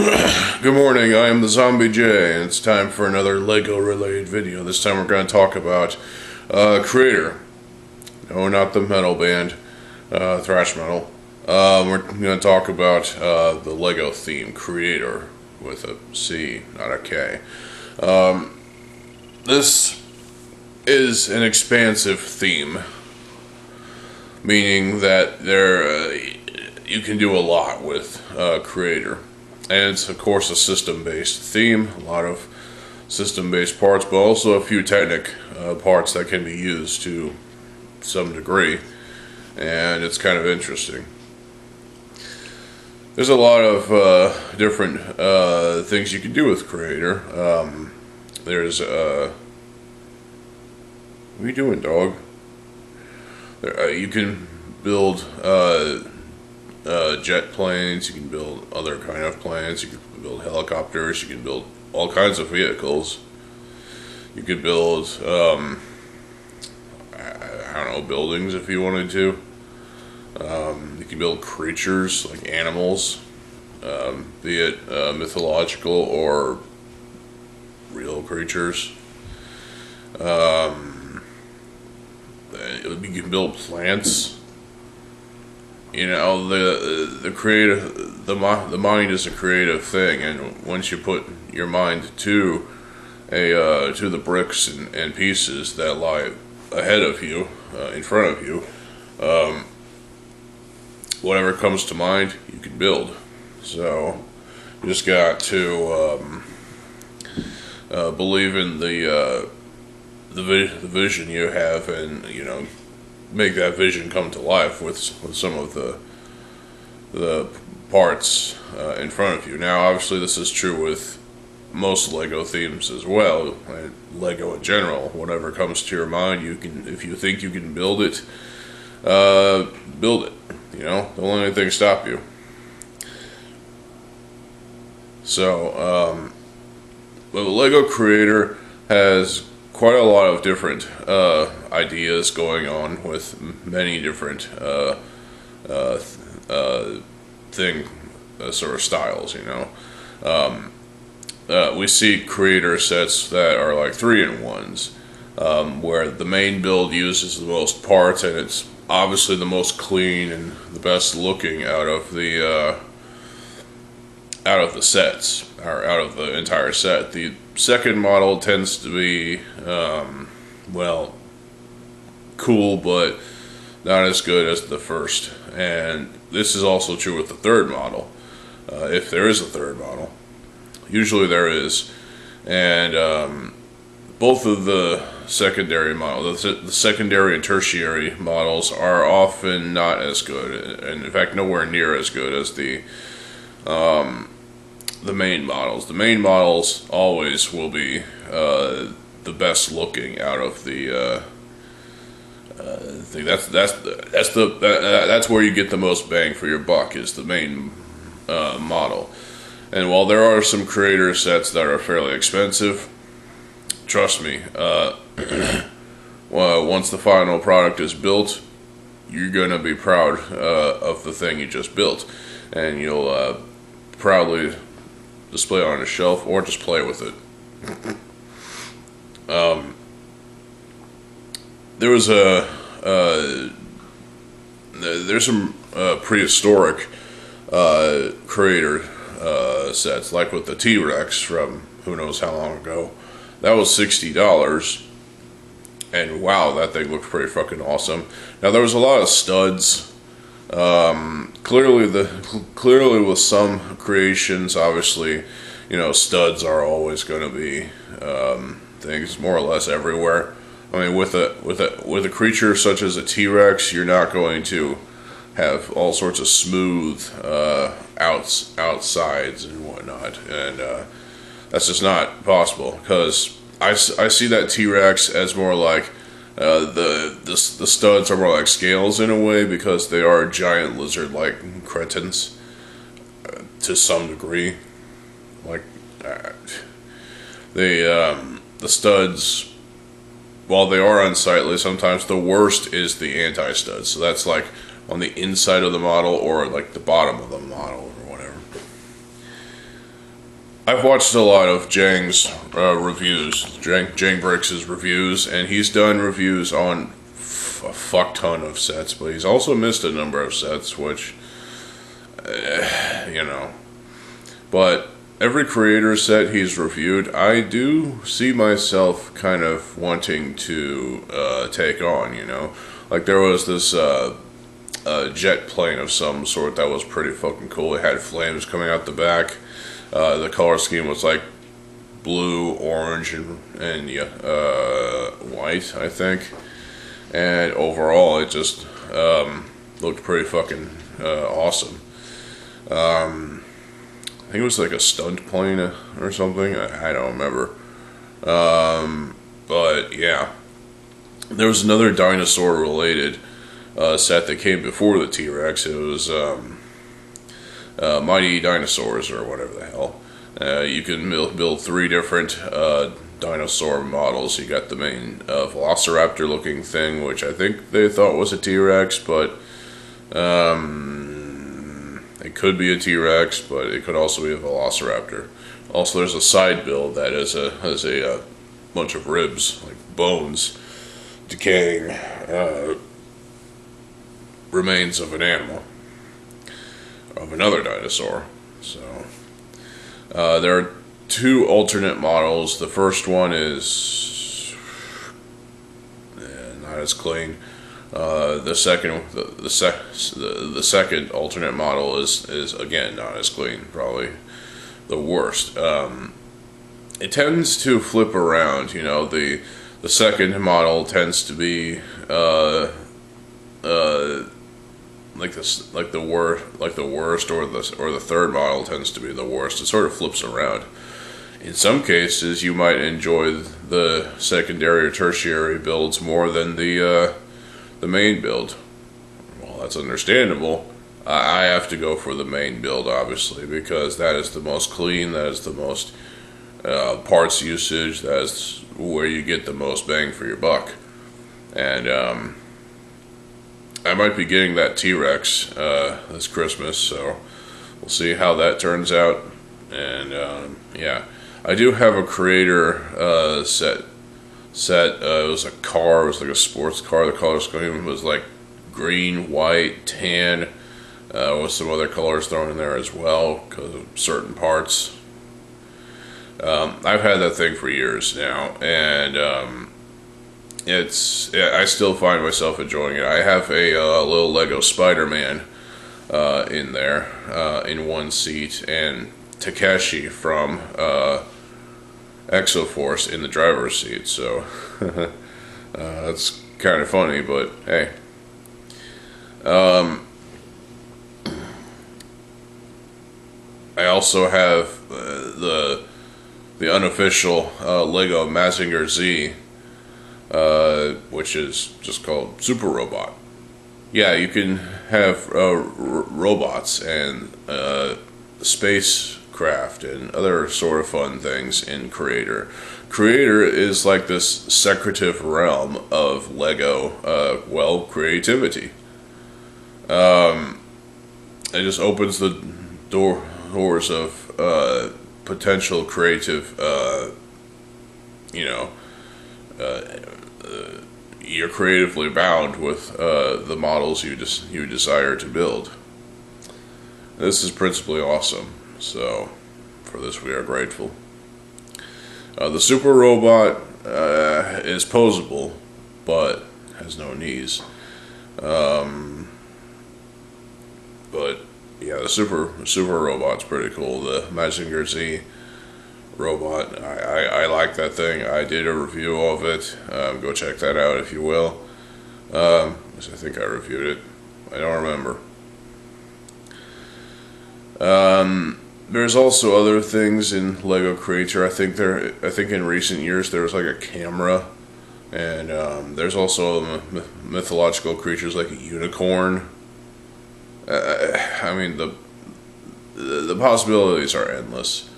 Good morning, I am TheZOMBIEJ, and it's time for another LEGO related video. This time we're going to talk about Creator. No, not the metal band, thrash metal. We're going to talk about the LEGO theme, Creator, with a C, not a K. This is an expansive theme, meaning that you can do a lot with Creator. And it's, of course, a system-based theme, a lot of system-based parts, but also a few technic parts that can be used to some degree, and it's kind of interesting. There's a lot of different things you can do with Creator. There's, what are you doing, dog? You can build jet planes, you can build other kind of planes, you can build helicopters, you can build all kinds of vehicles. You could build, I don't know, buildings if you wanted to. You can build creatures, like animals, be it mythological or real creatures. You can build plants. You know, the mind is a creative thing, and once you put your mind to the bricks and pieces that lie ahead of you, in front of you, whatever comes to mind, you can build. So you just got to believe in the vision you have, and make that vision come to life with some of the parts in front of you. Now, obviously, this is true with most LEGO themes as well, and LEGO in general. Whatever comes to your mind, you can. If you think you can build it, build it. Don't let anything stop you. So, but LEGO Creator has quite a lot of different ideas going on with many different sort of styles. We see Creator sets that are like 3-in-1s, where the main build uses the most parts, and it's obviously the most clean and the best looking out of the sets, or out of the entire set. The second model tends to be, well, cool, but not as good as the first. And this is also true with the third model, if there is a third model. Usually there is. And both of the secondary models, the secondary and tertiary models, are often not as good, and in fact nowhere near as good as the main models. The main models always will be the best looking out of the thing. That's where you get the most bang for your buck, is the main model. And while there are some Creator sets that are fairly expensive, trust me, once the final product is built, you're gonna be proud of the thing you just built, and you'll proudly display it on a shelf or just play with it. There's some prehistoric Creator sets, like with the T-Rex from who knows how long ago. That was $60, and wow, that thing looked pretty fucking awesome. Now, there was a lot of studs. Clearly with some creations, obviously, studs are always going to be things more or less everywhere. I mean, with a creature such as a T-Rex, you're not going to have all sorts of smooth outsides and whatnot, and that's just not possible, because I see that T-Rex as more like the studs are more like scales in a way, because they are giant lizard-like cretins to some degree. Like the studs, while they are unsightly, sometimes the worst is the anti-studs. So that's like on the inside of the model, or like the bottom of the model, or whatever. I've watched a lot of Jang's reviews, Jang Bricks' reviews, and he's done reviews on a fuck ton of sets, but he's also missed a number of sets, which, you know. But every creator set he's reviewed, I do see myself kind of wanting to take on, you know. Like there was this jet plane of some sort that was pretty fucking cool. It had flames coming out the back. The color scheme was like blue, orange, and yeah, white, I think. And overall, it just looked pretty fucking awesome. I think it was like a stunt plane or something. I don't remember. But yeah, there was another dinosaur-related set that came before the T-Rex. It was Mighty Dinosaurs or whatever the hell. You can build 3 different dinosaur models. You got the main Velociraptor looking thing, which I think they thought was a T-Rex, but it could be a T-Rex, but it could also be a Velociraptor. Also, there's a side build that has a bunch of ribs, like bones, decaying remains of an animal, of another dinosaur. So there are 2 alternate models. The first one is not as clean. The second alternate model is again not as clean. Probably the worst. It tends to flip around. You know, the second model tends to be like the worst, or the third model tends to be the worst. It sort of flips around. In some cases, you might enjoy the secondary or tertiary builds more than the main build. Well, that's understandable. I have to go for the main build, obviously, because that is the most clean, that is the most parts usage, that's where you get the most bang for your buck. And I might be getting that T-Rex this Christmas, so we'll see how that turns out. And yeah, I do have a creator set. It was a car. It was like a sports car. The color scheme was like green, white, tan, with some other colors thrown in there as well because of certain parts. I've had that thing for years now, and I still find myself enjoying it. I have a little Lego Spider-Man in there in one seat, and Takeshi from Exoforce in the driver's seat, so that's kind of funny, but hey. I also have the unofficial Lego Mazinger Z, which is just called Super Robot. Yeah, you can have robots and spacecraft and other sort of fun things in Creator. Creator is like this secretive realm of Lego, creativity. It just opens the doors of potential creative, you're creatively bound with the models you desire to build. This is principally awesome, so for this we are grateful. The Super Robot is posable, but has no knees. But yeah, the Super Robot's pretty cool. The Mazinger Z robot, I like that thing. I did a review of it. Go check that out if you will. I think I reviewed it. I don't remember. There's also other things in Lego Creator. I think in recent years there was like a camera, and there's also mythological creatures like a unicorn. I mean, the possibilities are endless.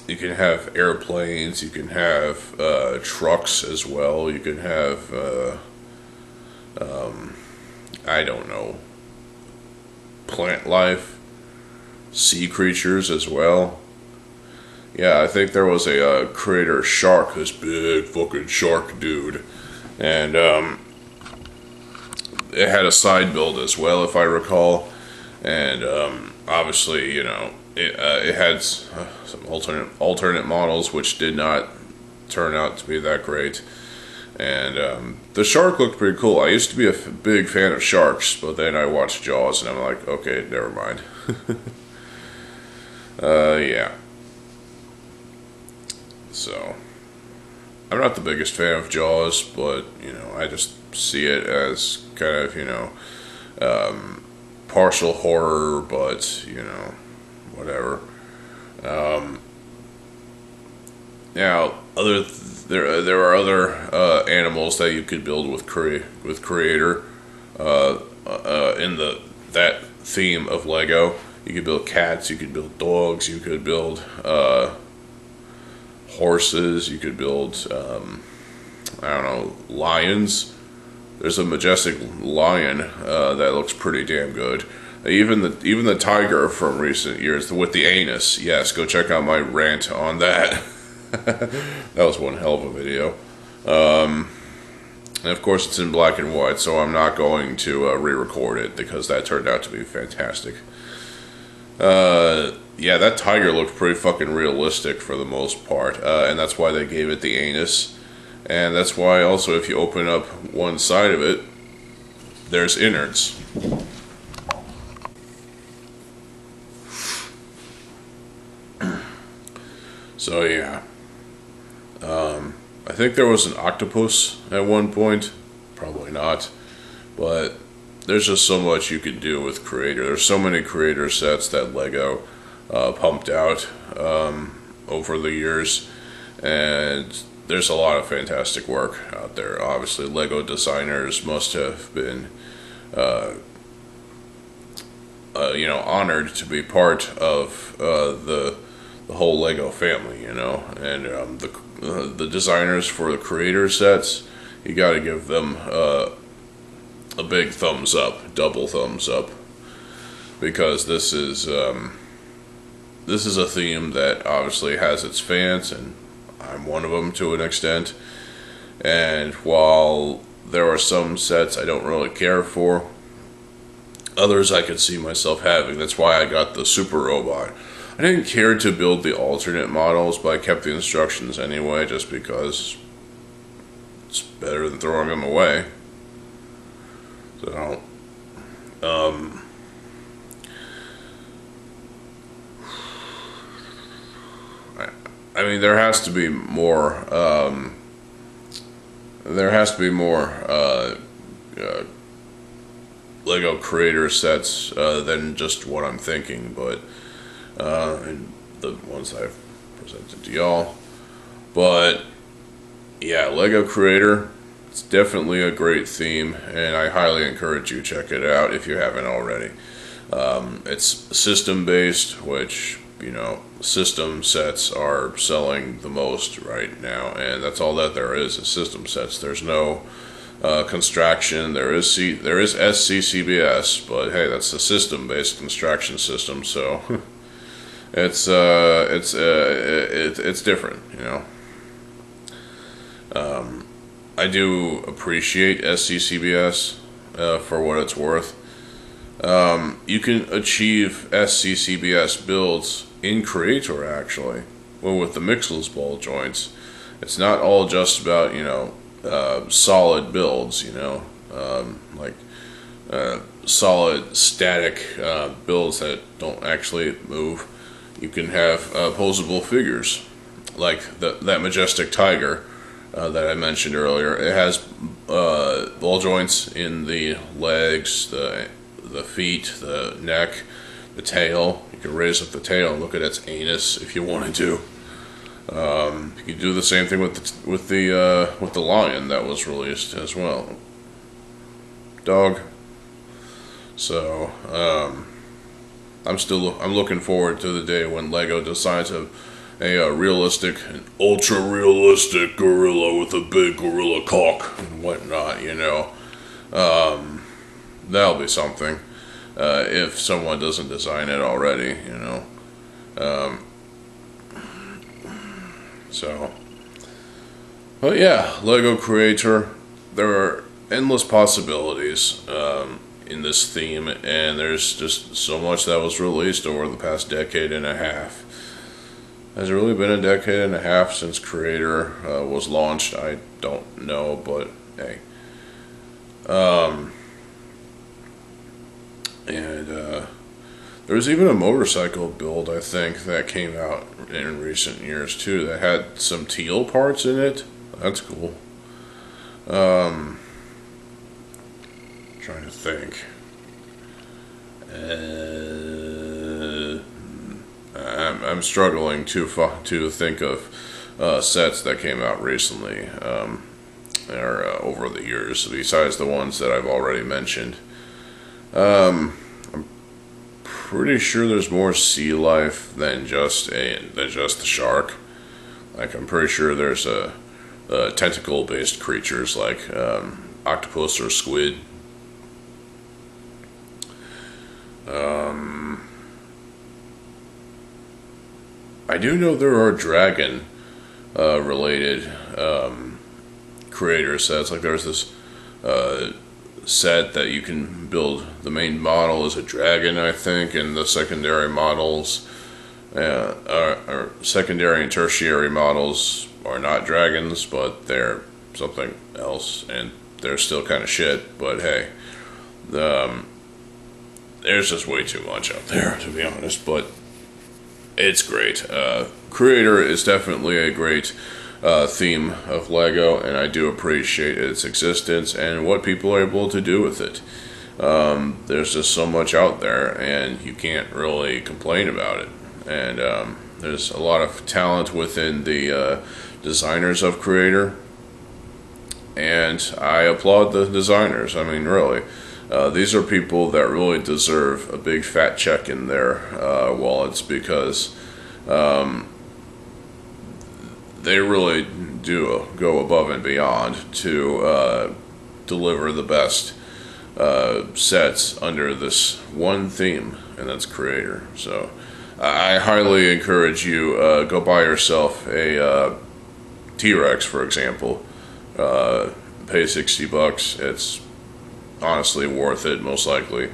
You can have airplanes, you can have trucks as well, you can have I don't know, plant life, sea creatures as well. Yeah, I think there was a creator shark, this big fucking shark dude, and it had a side build as well, if I recall, and obviously, you know, it had some alternate models which did not turn out to be that great, and the shark looked pretty cool. I used to be a big fan of sharks, but then I watched Jaws, and I'm like, okay, never mind. Yeah. So, I'm not the biggest fan of Jaws, but, you know, I just see it as kind of, you know, partial horror, but, you know, whatever. Now, there are other animals that you could build with Creator in that theme of Lego. You could build cats, you could build dogs, you could build horses, you could build I don't know, lions. There's a majestic lion that looks pretty damn good. Even the tiger from recent years with the anus. Yes, go check out my rant on that. That was one hell of a video. And of course it's in black and white, so I'm not going to re-record it because that turned out to be fantastic. Yeah, that tiger looked pretty fucking realistic for the most part, and that's why they gave it the anus. And that's why also if you open up one side of it, there's innards. So yeah. I think there was an octopus at one point. Probably not. But there's just so much you could do with Creator. There's so many Creator sets that Lego pumped out over the years. And there's a lot of fantastic work out there. Obviously, Lego designers must have been you know, honored to be part of the whole Lego family, you know, and the designers for the Creator sets, you got to give them a big thumbs up, double thumbs up, because this is a theme that obviously has its fans, and I'm one of them to an extent. And while there are some sets I don't really care for, others I could see myself having. That's why I got the Super Robot. I didn't care to build the alternate models, but I kept the instructions anyway, just because it's better than throwing them away. So, I mean, there has to be more. There has to be more Lego Creator sets than just what I'm thinking, but and the ones I've presented to y'all. But yeah, Lego Creator, it's definitely a great theme, and I highly encourage you to check it out if you haven't already. It's system based, which, you know, system sets are selling the most right now, and that's all that there is system sets. There's no construction. There is SCCBS, but hey, that's a system-based construction system, so it's different, you know. I do appreciate SCCBS for what it's worth. You can achieve SCCBS builds in Creator, actually, well, with the Mixels ball joints. It's not all just about, you know, solid builds, you know, like solid static builds that don't actually move. You can have posable figures, like that majestic tiger that I mentioned earlier. It has ball joints in the legs, the feet, the neck, the tail. You can raise up the tail and look at its anus if you wanted to. You can do the same thing with the lion that was released as well. Dog. So I'm looking forward to the day when Lego decides a realistic, an ultra realistic gorilla with a big gorilla cock and whatnot. You know, that'll be something. if someone doesn't design it already, you know. So, but yeah, Lego Creator, there are endless possibilities in this theme, and there's just so much that was released over the past decade and a half. Has it really been a decade and a half since Creator was launched? I don't know, but hey. There was even a motorcycle build, I think, that came out in recent years too, that had some teal parts in it. That's cool. Trying to think. I'm struggling to think of sets that came out recently or over the years, besides the ones that I've already mentioned. I'm pretty sure there's more sea life than just the shark. Like, I'm pretty sure there's tentacle-based creatures like octopus or squid. I do know there are dragon related creator sets. Like, there's this set that you can build. The main model is a dragon, I think, and the secondary models or secondary and tertiary models are not dragons, but they're something else, and they're still kind of shit. But hey, there's just way too much out there, to be honest, but it's great. Creator is definitely a great theme of Lego, and I do appreciate its existence and what people are able to do with it. There's just so much out there, and you can't really complain about it. And there's a lot of talent within the designers of Creator, and I applaud the designers. I mean, really. These are people that really deserve a big fat check in their wallets, because they really do go above and beyond to deliver the best sets under this one theme, and that's Creator. So I highly encourage you, go buy yourself a T-Rex, for example. Pay $60. It's honestly worth it, most likely.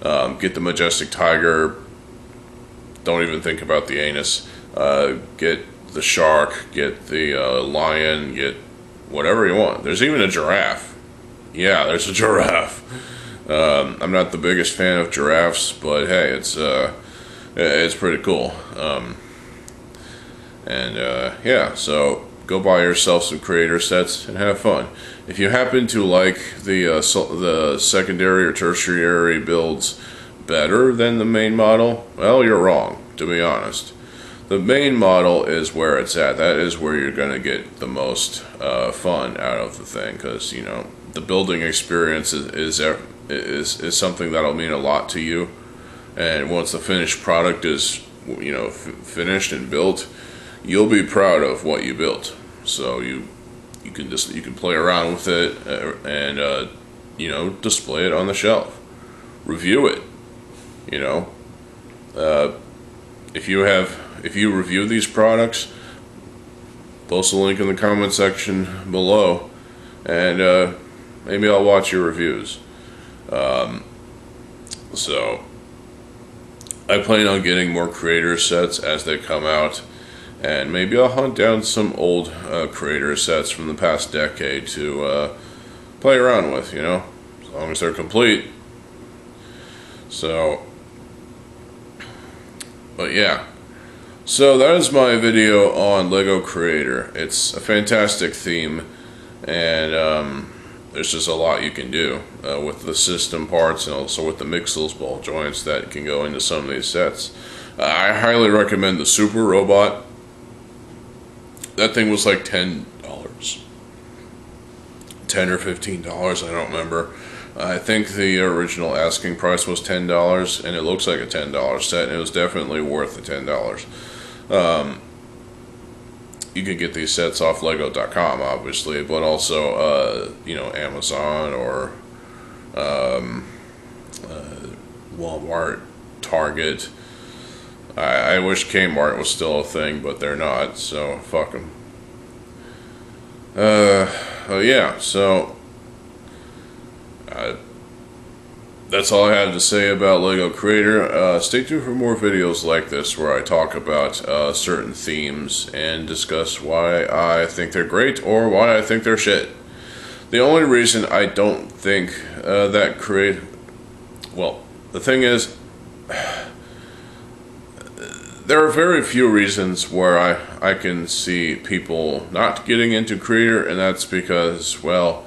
Get the Majestic Tiger. Don't even think about the anus. Get the shark, get the lion, get whatever you want. There's even a giraffe. Yeah, there's a giraffe. I'm not the biggest fan of giraffes, but hey, it's pretty cool. Yeah, so go buy yourself some Creator sets and have fun. If you happen to like the secondary or tertiary builds better than the main model, well, you're wrong, to be honest. The main model is where it's at. That is where you're going to get the most fun out of the thing, because, you know, the building experience is something that'll mean a lot to you. And once the finished product is, you know, finished and built, you'll be proud of what you built. So you can play around with it and you know, display it on the shelf, review it. You know, if you review these products, post a link in the comment section below, and maybe I'll watch your reviews. So I plan on getting more Creator sets as they come out, and maybe I'll hunt down some old Creator sets from the past decade to play around with, you know, as long as they're complete. So, but yeah. So that is my video on Lego Creator. It's a fantastic theme, and there's just a lot you can do with the system parts, and also with the Mixels ball joints that can go into some of these sets. I highly recommend the Super Robot. That thing was like $10. $10 or $15, I don't remember. I think the original asking price was $10, and it looks like a $10 set, and it was definitely worth the $10. You can get these sets off Lego.com, obviously, but also, you know, Amazon or Walmart, Target. I wish Kmart was still a thing, but they're not, so fuck them. Oh yeah, so that's all I have to say about LEGO Creator. Stay tuned for more videos like this where I talk about certain themes and discuss why I think they're great or why I think they're shit. The only reason I don't think well, the thing is, there are very few reasons where I can see people not getting into Creator, and that's because, well,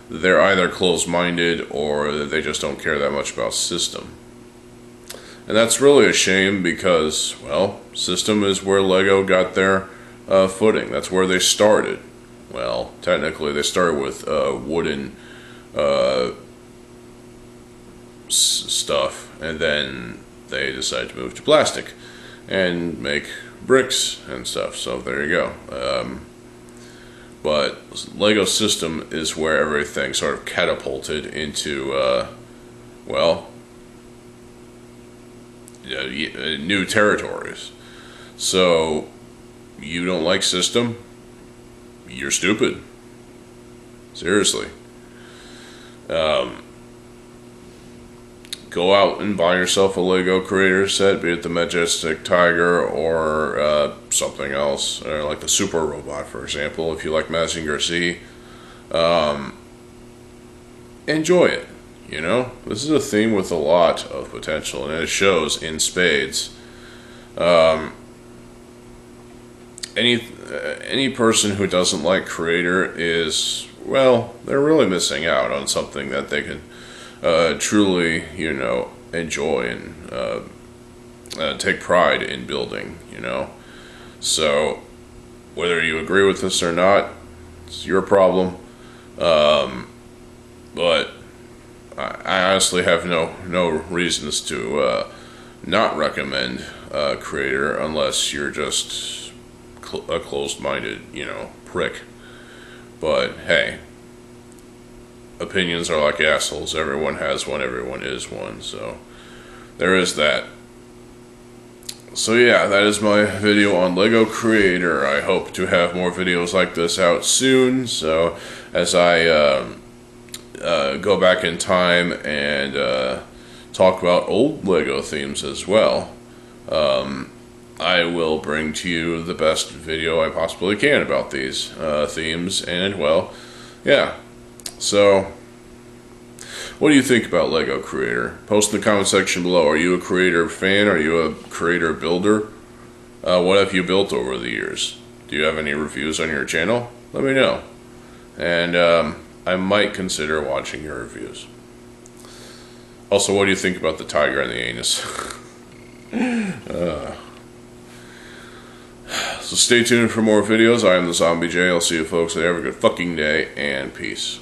they're either closed-minded or they just don't care that much about system. And that's really a shame because, well, system is where LEGO got their footing. That's where they started. Well, technically they started with wooden stuff, and then they decided to move to plastic and make bricks and stuff, so there you go. But LEGO System is where everything sort of catapulted into, well, new territories. So, you don't like System? You're stupid. Seriously. Go out and buy yourself a LEGO Creator set, be it the Majestic Tiger or something else, or like the Super Robot, for example, if you like Mazinger Z. Enjoy it, you know? This is a theme with a lot of potential, and it shows in spades. Any person who doesn't like Creator is, well, they're really missing out on something that they can truly, you know, enjoy and take pride in building, you know. So, whether you agree with this or not, it's your problem. But I honestly have no reasons to not recommend Creator unless you're just a closed-minded, you know, prick. But hey, opinions are like assholes. Everyone has one, everyone is one, so there is that. So yeah, that is my video on LEGO Creator. I hope to have more videos like this out soon, so as I go back in time and talk about old LEGO themes as well, I will bring to you the best video I possibly can about these themes, and well, yeah. So, what do you think about LEGO Creator? Post in the comment section below. Are you a Creator fan? Are you a Creator builder? What have you built over the years? Do you have any reviews on your channel? Let me know. And I might consider watching your reviews. Also, what do you think about the tiger and the anus? So stay tuned for more videos. I am TheZOMBIEJ. I'll see you folks later. Have a good fucking day, and peace.